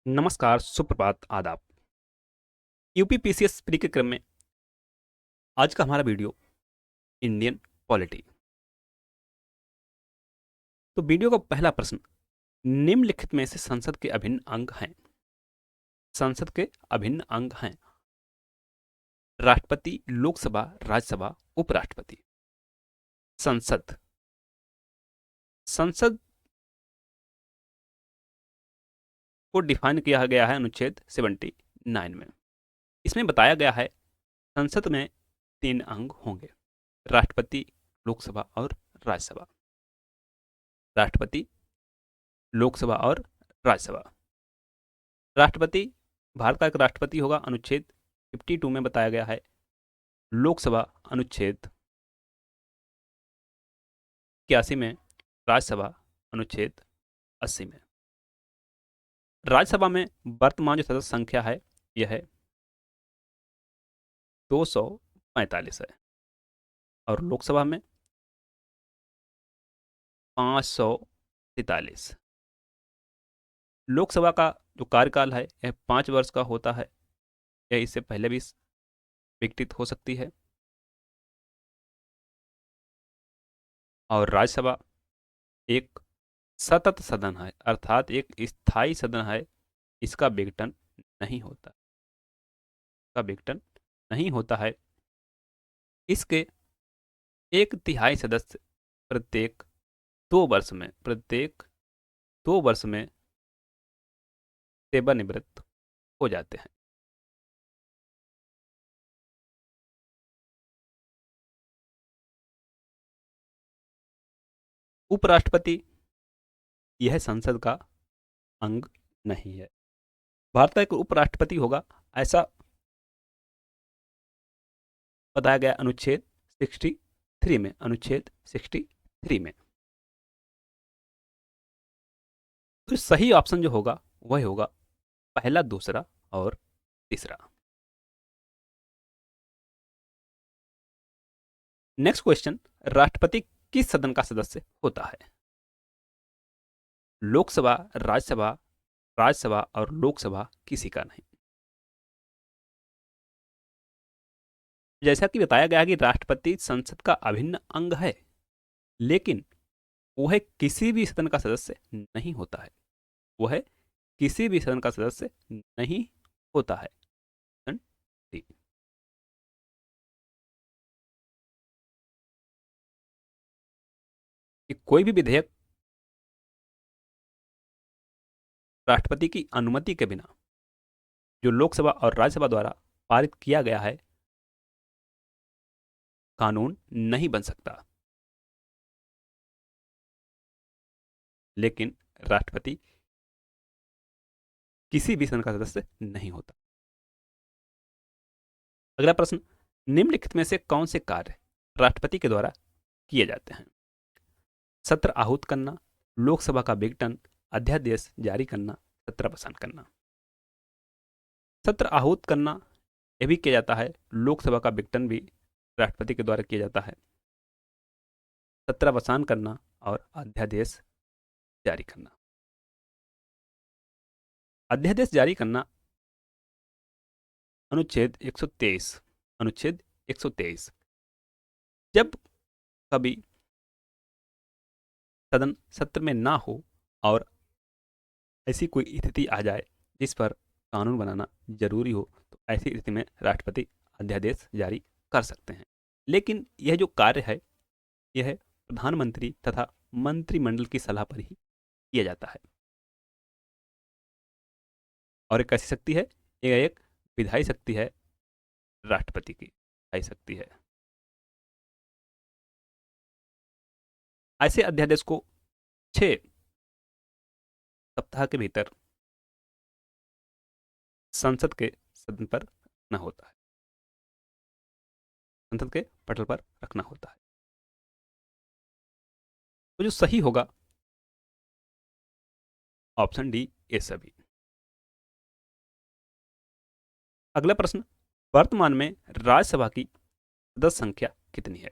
नमस्कार, सुप्रभात, आदाब। यूपीपीसीएस प्री के क्रम में आज का हमारा वीडियो इंडियन पॉलिटी। तो वीडियो का पहला प्रश्न, निम्नलिखित में से संसद के अभिन्न अंग हैं? संसद के अभिन्न अंग हैं राष्ट्रपति, लोकसभा, राज्यसभा, उपराष्ट्रपति। संसद संसद को डिफाइन किया गया है अनुच्छेद 79 में। इसमें बताया गया है संसद में 3 अंग होंगे, राष्ट्रपति, लोकसभा और राज्यसभा। राष्ट्रपति, लोकसभा और राज्यसभा। राष्ट्रपति भारत का एक राष्ट्रपति होगा, अनुच्छेद 52 में बताया गया है। लोकसभा अनुच्छेद 81 में, राज्यसभा अनुच्छेद 80 में। राज्यसभा में वर्तमान जो सदस्य संख्या है यह है 245 है और लोकसभा में 543। लोकसभा का जो कार्यकाल है यह 5 वर्ष का होता है, यह इससे पहले भी विघटित हो सकती है। और राज्यसभा एक सतत सदन है, अर्थात एक स्थायी सदन है, इसका विघटन नहीं होता, इसका विघटन नहीं होता है। इसके 1/3 सदस्य प्रत्येक 2 वर्ष में सेवानिवृत्त हो जाते हैं। उपराष्ट्रपति यह संसद का अंग नहीं है। भारत का एक उपराष्ट्रपति होगा, ऐसा बताया गया अनुच्छेद 63 में। अनुच्छेद 63 में तो सही ऑप्शन जो होगा वह होगा पहला, दूसरा और तीसरा। नेक्स्ट क्वेश्चन, राष्ट्रपति किस सदन का सदस्य होता है? लोकसभा, राज्यसभा और लोकसभा किसी का नहीं। जैसा कि बताया गया कि राष्ट्रपति संसद का अभिन्न अंग है, लेकिन वह किसी भी सदन का सदस्य नहीं होता है। वह किसी भी सदन का सदस्य नहीं होता है। कि कोई भी विधेयक राष्ट्रपति की अनुमति के बिना जो लोकसभा और राज्यसभा द्वारा पारित किया गया है, कानून नहीं बन सकता। लेकिन राष्ट्रपति किसी भी सदन का सदस्य नहीं होता। अगला प्रश्न, निम्नलिखित में से कौन से कार्य राष्ट्रपति के द्वारा किए जाते हैं? सत्र आहूत करना, लोकसभा का विघटन, अध्यादेश जारी करना, सत्रावसान करना। सत्र आहूत करना यह भी किया जाता है, लोकसभा का विघटन भी राष्ट्रपति के द्वारा किया जाता है। सत्रावसान करना और अध्यादेश जारी करना। अध्यादेश जारी करना अनुच्छेद 123। अनुच्छेद 123, जब कभी सदन सत्र में ना हो और ऐसी कोई स्थिति आ जाए जिस पर कानून बनाना जरूरी हो, तो ऐसी स्थिति में राष्ट्रपति अध्यादेश जारी कर सकते हैं। लेकिन यह जो कार्य है यह प्रधानमंत्री तथा मंत्रिमंडल की सलाह पर ही किया जाता है। और एक कैसी शक्ति है? यह एक विधायी शक्ति है, राष्ट्रपति की विधायी शक्ति है। ऐसे अध्यादेश को 6 सप्ताह के भीतर संसद के सदन पर रखना होता है, संसद के पटल पर रखना होता है। तो जो सही होगा ऑप्शन डी, ये सभी। अगला प्रश्न, वर्तमान में राज्यसभा की सदस्य संख्या कितनी है?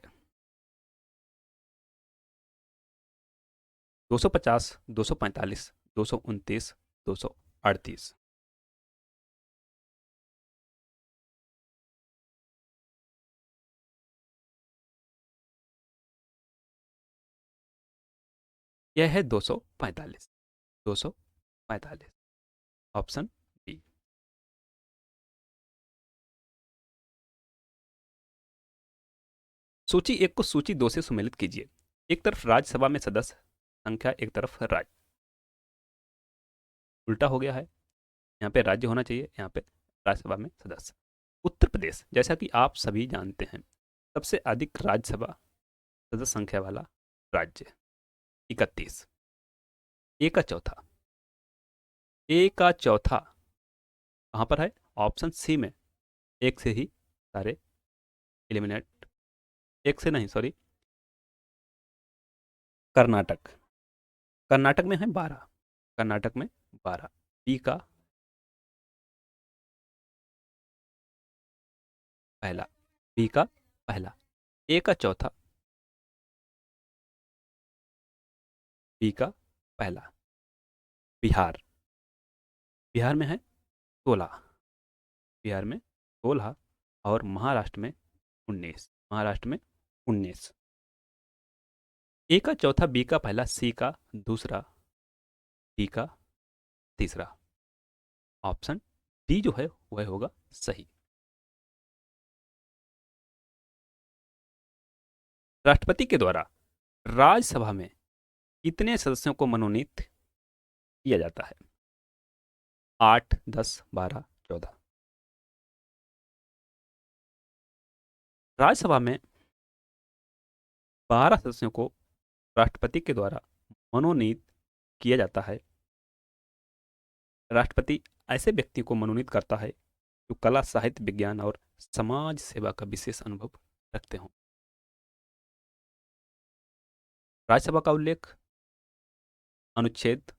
250, 245, 229, 238। यह है 245। 245, ऑप्शन बी। सूची एक को सूची दो से सुमेलित कीजिए। एक तरफ राज्यसभा में सदस्य संख्या, एक तरफ राज्य। उल्टा हो गया है, यहाँ पे राज्य होना चाहिए, यहाँ पे राज्यसभा में सदस्य। उत्तर प्रदेश, जैसा कि आप सभी जानते हैं, सबसे अधिक राज्यसभा सदस्य संख्या वाला राज्य, 31। ए का चौथा, ए का चौथा कहाँ पर है? ऑप्शन सी में। एक से ही सारे एलिमिनेट, एक से नहीं, सॉरी, कर्नाटक। कर्नाटक में है 12, कर्नाटक में 12। बी का पहला, बी का पहला। ए का चौथा, बी का पहला। बिहार, बिहार में है 16, बिहार में 16, और महाराष्ट्र में 19, महाराष्ट्र में 19। ए का चौथा, बी का पहला, सी का दूसरा, डी का तीसरा। ऑप्शन डी जो है वह होगा सही। राष्ट्रपति के द्वारा राज्यसभा में कितने सदस्यों को मनोनीत किया जाता है? 8, 10, 12, 14। राज्यसभा में 12 सदस्यों को राष्ट्रपति के द्वारा मनोनीत किया जाता है। राष्ट्रपति ऐसे व्यक्ति को मनोनीत करता है जो कला, साहित्य, विज्ञान और समाज सेवा का विशेष अनुभव रखते हों। राज्यसभा का उल्लेख अनुच्छेद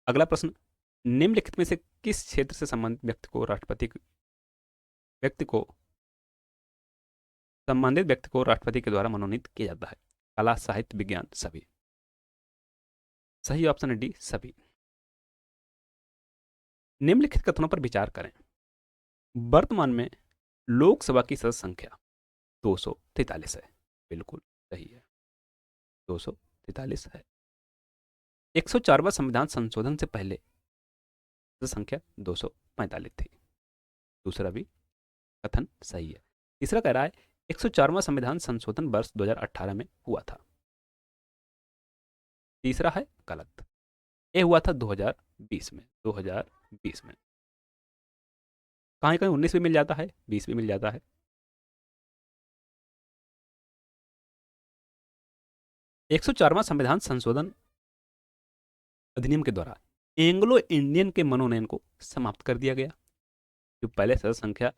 अगला प्रश्न, निम्नलिखित में से किस क्षेत्र से संबंधित व्यक्ति को संबंधित व्यक्ति को राष्ट्रपति के द्वारा मनोनीत किया जाता है? कला, साहित्य, विज्ञान, सभी। सही ऑप्शन है डी, सभी। निम्नलिखित कथनों पर विचार करें। वर्तमान में लोकसभा की सदस्य संख्या 243 है, बिल्कुल सही है, 243 है। 104वां संविधान संशोधन से पहले सदस्य संख्या 245 थी, दूसरा भी कथन सही है। तीसरा कह रहा है 104वां संविधान संशोधन वर्ष 2018 में हुआ था, तीसरा है गलत, ये हुआ था 2020 में। 2020 में कहीं कहीं 19 भी मिल जाता है, 20 भी मिल जाता है। 104वां संविधान संशोधन अधिनियम के द्वारा एंग्लो इंडियन के मनोनयन को समाप्त कर दिया गया। जो पहले सदस्य संख्या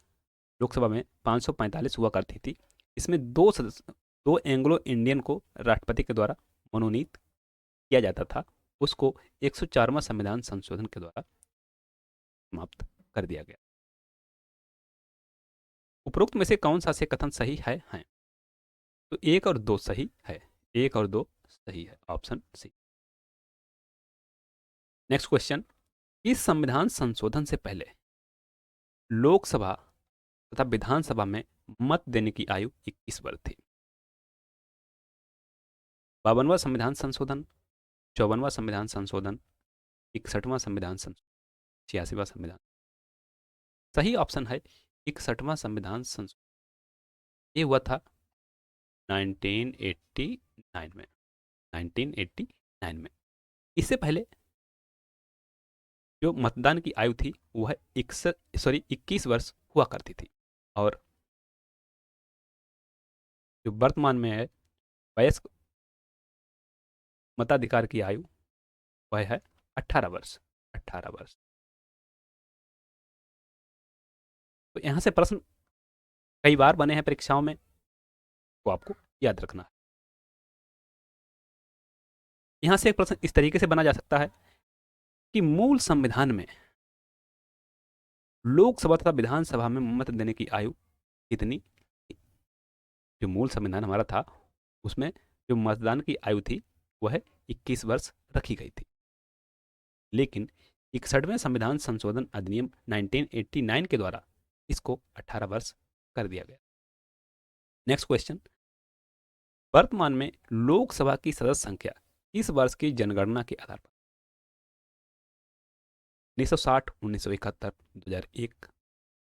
लोकसभा में 545 हुआ करती थी, इसमें दो एंग्लो इंडियन को राष्ट्रपति के द्वारा मनोनीत किया जाता था, उसको 104वां संविधान संशोधन के द्वारा समाप्त कर दिया गया। उपरोक्त में से कौन सा से कथन सही है? तो 1 और 2 सही है, 1 और 2 सही है, ऑप्शन सी। नेक्स्ट क्वेश्चन, इस संविधान संशोधन से पहले लोकसभा तथा विधानसभा में मत देने की आयु 21 वर्ष थी। 52वां संविधान संशोधन, 54वां संविधान संशोधन, 61वां संविधान संशोधन, 86वां संविधान। सही ऑप्शन है 61वां संविधान संशोधन। ये हुआ था 1989 में, 1989 में। इससे पहले जो मतदान की आयु थी वह 21 वर्ष हुआ करती थी, और जो वर्तमान में है वयस्क मताधिकार की आयु वह है 18 वर्ष, 18 वर्ष। तो यहाँ से प्रश्न कई बार बने हैं परीक्षाओं में, तो आपको याद रखना है। यहाँ से एक प्रश्न इस तरीके से बना जा सकता है कि मूल संविधान में लोकसभा तथा विधानसभा में मत देने की आयु कितनी थी? जो मूल संविधान हमारा था उसमें जो मतदान की आयु थी वह 21 वर्ष रखी गई थी, लेकिन 61वें संविधान संशोधन अधिनियम 1989 के द्वारा इसको 18 वर्ष कर दिया गया। नेक्स्ट क्वेश्चन, वर्तमान में लोकसभा की सदस्य संख्या इस वर्ष की जनगणना के आधार पर 1960, 1971, 2001,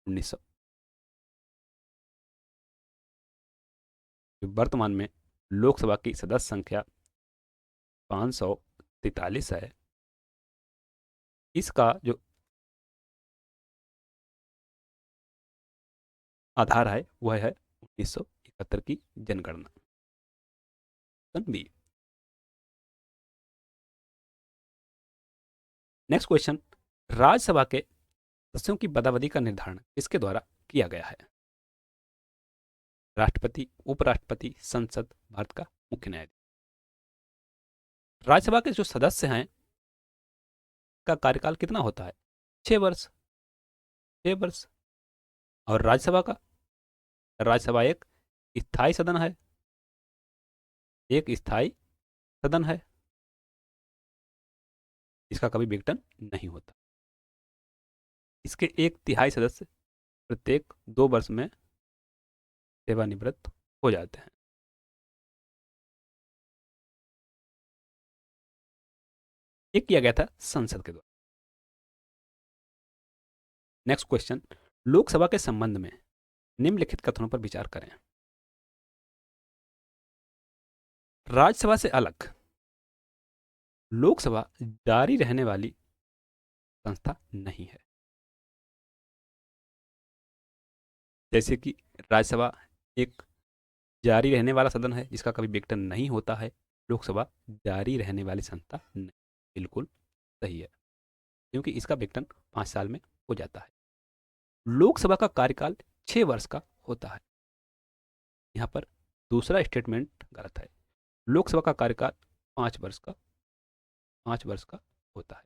1900। वर्तमान में लोकसभा की सदस्य संख्या 543 है। इसका जो आधार है वह है 1971 की जनगणना। बी। नेक्स्ट क्वेश्चन, राज्यसभा के सदस्यों की पदावधि का निर्धारण किसके द्वारा किया गया है? राष्ट्रपति, उपराष्ट्रपति, संसद, भारत का मुख्य न्यायाधीश। राज्यसभा के जो सदस्य हैं का कार्यकाल कितना होता है? 6 वर्ष। 6 वर्ष। और राज्यसभा का, राज्यसभा एक स्थायी सदन है, एक स्थायी सदन है, इसका कभी विघटन नहीं होता। इसके 1/3 सदस्य प्रत्येक 2 वर्ष में सेवानिवृत्त हो जाते हैं। ये किया गया था संसद के द्वारा। नेक्स्ट क्वेश्चन, लोकसभा के संबंध में निम्नलिखित कथनों पर विचार करें। राज्यसभा से अलग लोकसभा जारी रहने वाली संस्था नहीं है। जैसे कि राज्यसभा एक जारी रहने वाला सदन है जिसका कभी विघटन नहीं होता है, लोकसभा जारी रहने वाली संस्था नहीं। बिल्कुल सही है, क्योंकि इसका विघटन 5 साल में हो जाता है। लोकसभा का कार्यकाल 6 वर्ष का होता है। यहाँ पर दूसरा स्टेटमेंट गलत है। लोकसभा का कार्यकाल 5 वर्ष का 5 वर्ष का होता है।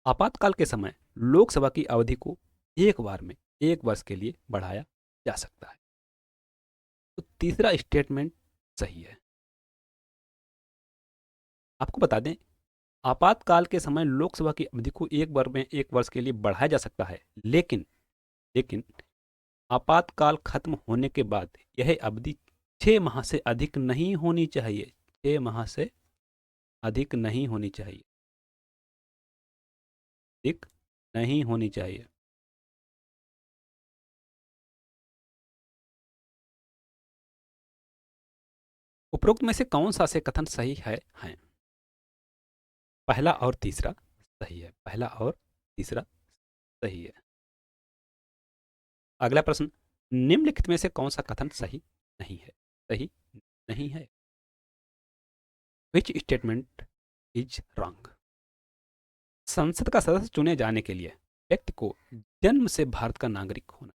आपातकाल के समय लोकसभा की अवधि को एक बार में 1 वर्ष के लिए बढ़ाया जा सकता है। तो तीसरा स्टेटमेंट सही है। आपको बता दें, आपातकाल के समय लोकसभा की अवधि को एक बार में 1 वर्ष के लिए बढ़ाया जा सकता है, लेकिन लेकिन आपातकाल खत्म होने के बाद यह अवधि 6 माह से अधिक नहीं होनी चाहिए। 6 माह से अधिक नहीं होनी चाहिए। अधिक नहीं होनी चाहिए। उपरोक्त में से कौन सा से कथन सही है? पहला और तीसरा सही है। पहला और तीसरा सही है। अगला प्रश्न, निम्नलिखित में से कौन सा कथन सही नहीं है? सही नहीं है। Which statement is wrong? संसद का सदस्य चुने जाने के लिए व्यक्ति को जन्म से भारत का नागरिक होना,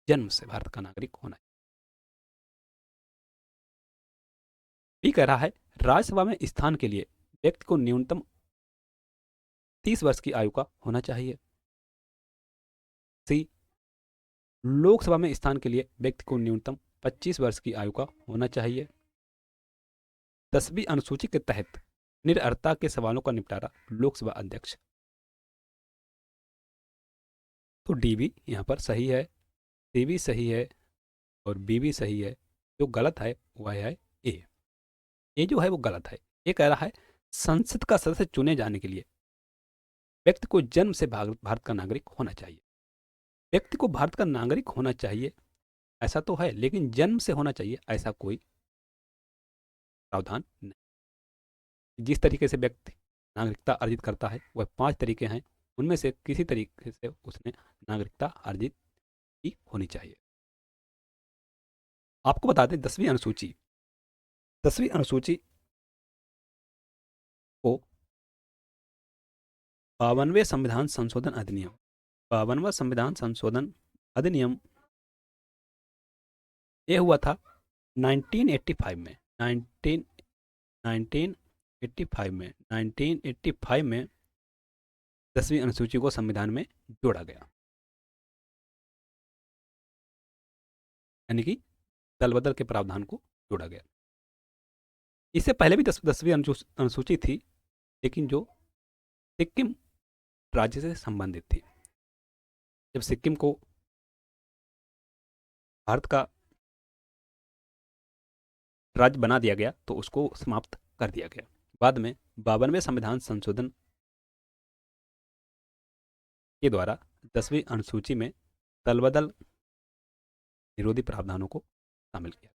जन्म से भारत का नागरिक होना। भी कह रहा है राज्यसभा में स्थान के लिए व्यक्ति को न्यूनतम 30 वर्ष की आयु का होना चाहिए। सी, लोकसभा में स्थान के लिए व्यक्ति को न्यूनतम 25 वर्ष की आयु का होना चाहिए। 10वीं अनुसूची के तहत निरर्हता के सवालों का निपटारा लोकसभा अध्यक्ष। तो डी भी यहाँ पर सही है, सी भी सही है और बी भी सही है। जो गलत है वह है ए। ए जो है वो गलत है। ये कह रहा है संसद का सदस्य चुने जाने के लिए व्यक्ति को जन्म से भारत का नागरिक होना चाहिए। व्यक्ति को भारत का नागरिक होना चाहिए ऐसा तो है, लेकिन जन्म से होना चाहिए ऐसा कोई प्रावधान नहीं। जिस तरीके से व्यक्ति नागरिकता अर्जित करता है वह 5 तरीके हैं, उनमें से किसी तरीके से उसने नागरिकता अर्जित की होनी चाहिए। आपको बता दें 10वीं अनुसूची को 52वें संविधान संशोधन अधिनियम, 52वां संविधान संशोधन अधिनियम ये हुआ था 1985 में। 1985 में 10वीं अनुसूची को संविधान में जोड़ा गया, यानी कि दल बदल के प्रावधान को जोड़ा गया। इससे पहले भी 10वीं अनुसूची थी, लेकिन जो सिक्किम राज्य से संबंधित थी। जब सिक्किम को भारत का राज्य बना दिया गया तो उसको समाप्त कर दिया गया। बाद में 52वें संविधान संशोधन के द्वारा 10वीं अनुसूची में दलबदल विरोधी प्रावधानों को शामिल किया।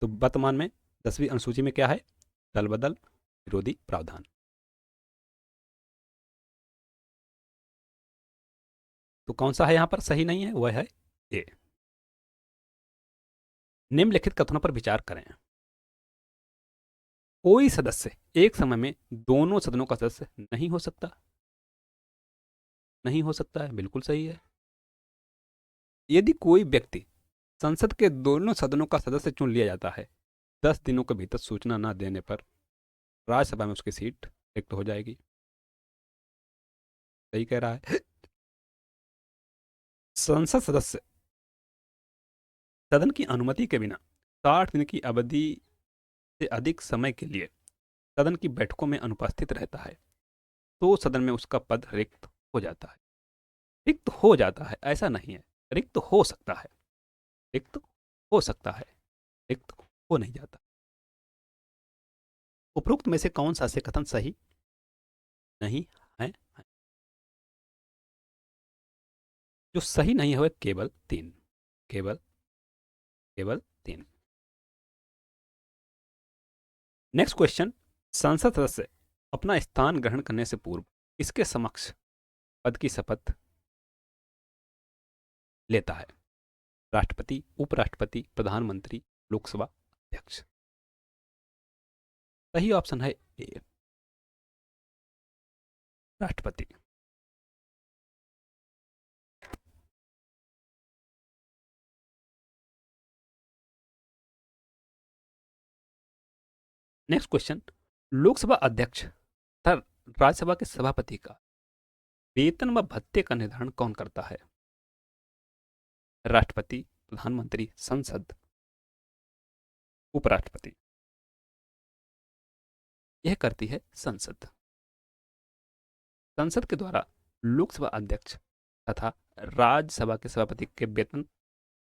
तो वर्तमान में 10वीं अनुसूची में क्या है? दलबदल विरोधी प्रावधान। तो कौन सा है यहां पर सही नहीं है? वह है ए। निम्नलिखित कथनों पर विचार करें। कोई सदस्य एक समय में दोनों सदनों का सदस्य नहीं हो सकता। नहीं हो सकता है, बिल्कुल सही है। यदि कोई व्यक्ति संसद के दोनों सदनों का सदस्य चुन लिया जाता है, 10 दिनों के भीतर सूचना न देने पर राज्यसभा में उसकी सीट रिक्त हो जाएगी। सही कह रहा है। संसद सदस्य सदन की अनुमति के बिना 60 दिन की अवधि से अधिक समय के लिए सदन की बैठकों में अनुपस्थित रहता है तो सदन में उसका पद रिक्त हो जाता है। रिक्त हो जाता है, ऐसा नहीं है। रिक्त हो सकता है, रिक्त हो सकता है, रिक्त हो नहीं जाता। उपरोक्त में से कौन सा से कथन सही नहीं है? जो सही नहीं है वह केवल 3, केवल केवल 3। Next question. संसद सदस्य अपना स्थान ग्रहण करने से पूर्व इसके समक्ष पद की शपथ लेता है? राष्ट्रपति, उपराष्ट्रपति, प्रधानमंत्री, लोकसभा अध्यक्ष। सही ऑप्शन है ए, राष्ट्रपति। Next question. लोकसभा अध्यक्ष तथा राज्यसभा के सभापति का वेतन व भत्ते का निर्धारण कौन करता है? राष्ट्रपति, प्रधानमंत्री, संसद, उपराष्ट्रपति। यह करती है संसद। संसद के द्वारा लोकसभा अध्यक्ष तथा राज्यसभा के सभापति के वेतन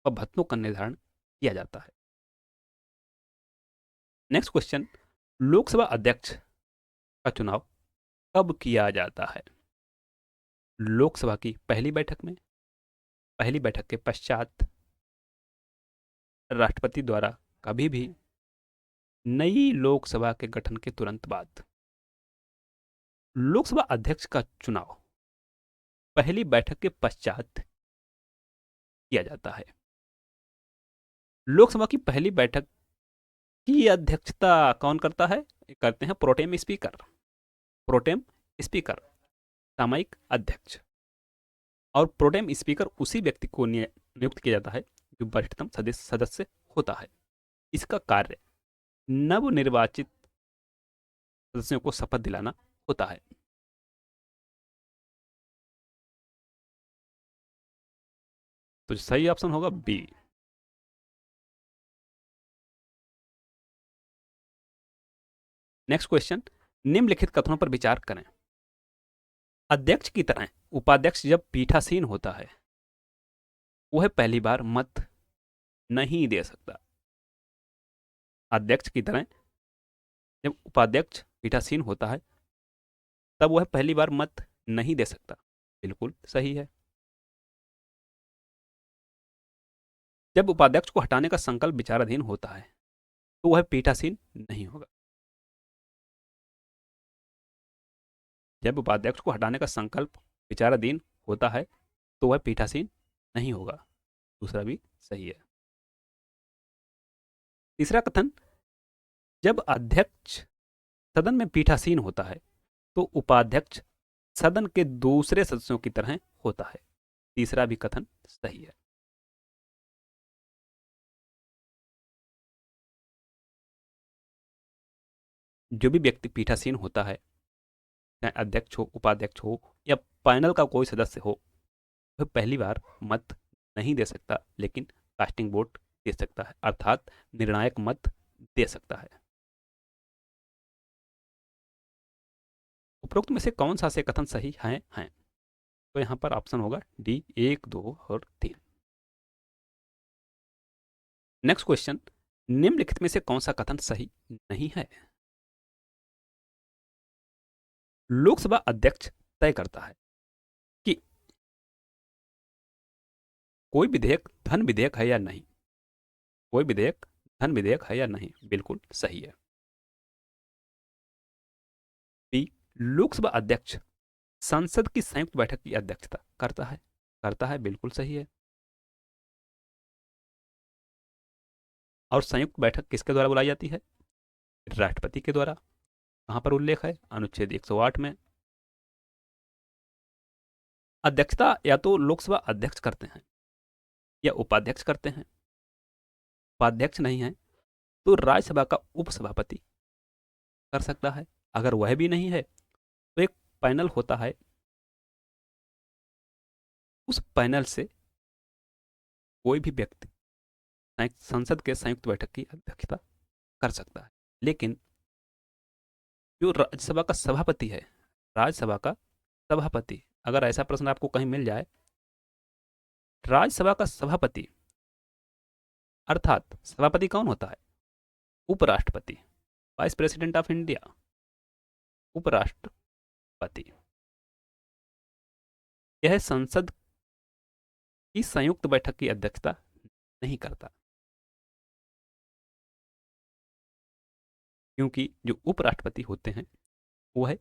व भत्तों का निर्धारण किया जाता है। Next question. लोकसभा अध्यक्ष का चुनाव कब किया जाता है? लोकसभा की पहली बैठक में, पहली बैठक के पश्चात, राष्ट्रपति द्वारा कभी भी, नई लोकसभा के गठन के तुरंत बाद। लोकसभा अध्यक्ष का चुनाव पहली बैठक के पश्चात किया जाता है। लोकसभा की पहली बैठक की अध्यक्षता कौन करता है? करते हैं प्रोटेम स्पीकर। प्रोटेम स्पीकर, सामयिक अध्यक्ष। और प्रोटेम स्पीकर उसी व्यक्ति को नियुक्त किया जाता है जो वरिष्ठतम सदस्य होता है। इसका कार्य नवनिर्वाचित सदस्यों को शपथ दिलाना होता है। तो सही ऑप्शन होगा बी। Next question. निम्नलिखित कथनों पर विचार करें। अध्यक्ष की तरह उपाध्यक्ष जब पीठासीन होता है वह पहली बार मत नहीं दे सकता। अध्यक्ष की तरह जब उपाध्यक्ष पीठासीन होता है तब वह पहली बार मत नहीं दे सकता। बिल्कुल सही है। जब उपाध्यक्ष को हटाने का संकल्प विचाराधीन होता है तो वह पीठासीन नहीं होगा। जब उपाध्यक्ष को हटाने का संकल्प विचाराधीन होता है तो वह पीठासीन नहीं होगा। दूसरा भी सही है। तीसरा कथन। जब अध्यक्ष सदन में पीठासीन होता है तो उपाध्यक्ष सदन के दूसरे सदस्यों की तरह होता है। तीसरा भी कथन सही है। जो भी व्यक्ति पीठासीन होता है, चाहे अध्यक्ष हो, उपाध्यक्ष हो या पैनल का कोई सदस्य हो, वह पहली बार मत नहीं दे सकता लेकिन कास्टिंग वोट दे सकता है, अर्थात निर्णायक मत दे सकता है। उपरोक्त में से कौन सा से कथन सही हैं? तो यहाँ पर ऑप्शन होगा डी, 1, 2 और 3। नेक्स्ट क्वेश्चन, निम्नलिखित में से कौन सा कथन सही नहीं है? लोकसभा अध्यक्ष तय करता है कि कोई विधेयक धन विधेयक है या नहीं। कोई विधेयक धन विधेयक है या नहीं, बिल्कुल सही है। बी, लोकसभा अध्यक्ष संसद की संयुक्त बैठक की अध्यक्षता करता है। करता है, बिल्कुल सही है। और संयुक्त बैठक किसके द्वारा बुलाई जाती है? राष्ट्रपति के द्वारा। कहां पर उल्लेख है? अनुच्छेद 108 में। अध्यक्षता या तो लोकसभा अध्यक्ष करते हैं या उपाध्यक्ष करते हैं। उपाध्यक्ष नहीं है तो राज्यसभा का उपसभापति कर सकता है। अगर वह भी नहीं है तो एक पैनल होता है, उस पैनल से कोई भी व्यक्ति संसद के संयुक्त बैठक की अध्यक्षता कर सकता है। लेकिन जो राज्यसभा का सभापति है, राज्यसभा का सभापति, अगर ऐसा प्रश्न आपको कहीं मिल जाए, राज्यसभा का सभापति अर्थात सभापति कौन होता है? उपराष्ट्रपति, वाइस प्रेसिडेंट ऑफ इंडिया, उपराष्ट्रपति। यह संसद की संयुक्त बैठक की अध्यक्षता नहीं करता, क्योंकि जो उपराष्ट्रपति होते हैं वह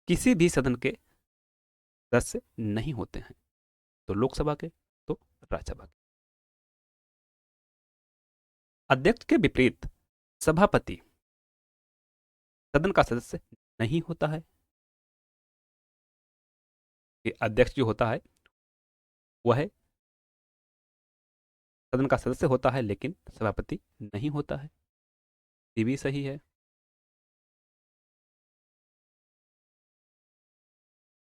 किसी भी सदन के सदस्य नहीं होते हैं, तो लोकसभा के तो राज्यसभा के। अध्यक्ष के विपरीत सभापति सदन का सदस्य नहीं होता है। कि अध्यक्ष जो होता है वह सदन का सदस्य होता है लेकिन सभापति नहीं होता है। ये भी सही है।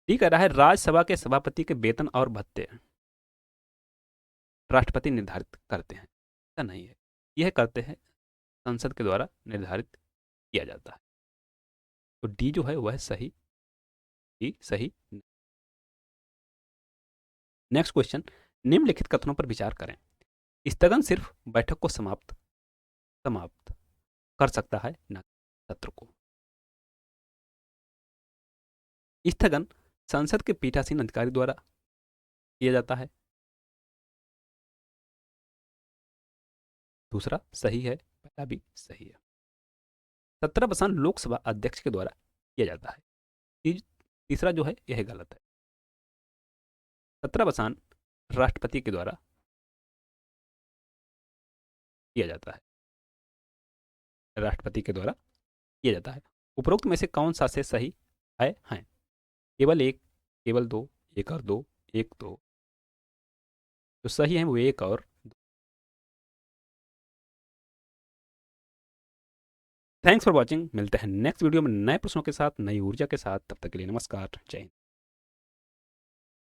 डी कह रहा है राज्यसभा के सभापति के वेतन और भत्ते राष्ट्रपति निर्धारित करते हैं। ऐसा नहीं है, यह करते हैं संसद के द्वारा निर्धारित किया जाता है। तो डी जो है वह सही ही सही। नेक्स्ट क्वेश्चन, निम्नलिखित कथनों पर विचार करें। स्थगन सिर्फ बैठक को समाप्त कर सकता है, न सत्र को। स्थगन संसद के पीठासीन अधिकारी द्वारा किया जाता है। दूसरा सही है, पहला भी सही है। सत्रावसान लोकसभा अध्यक्ष के द्वारा किया जाता है। तीसरा जो है यह गलत है। सत्रावसान राष्ट्रपति के द्वारा किया जाता है। राष्ट्रपति के द्वारा किया जाता है। उपरोक्त में से कौन सा से सही है? केवल एक, केवल दो, एक और दो, एक दो। जो सही है वो एक और दो। Thanks for watching. मिलते हैं नेक्स्ट वीडियो में नए प्रश्नों के साथ, नई ऊर्जा के साथ। तब तक के लिए नमस्कार, जय हिंद।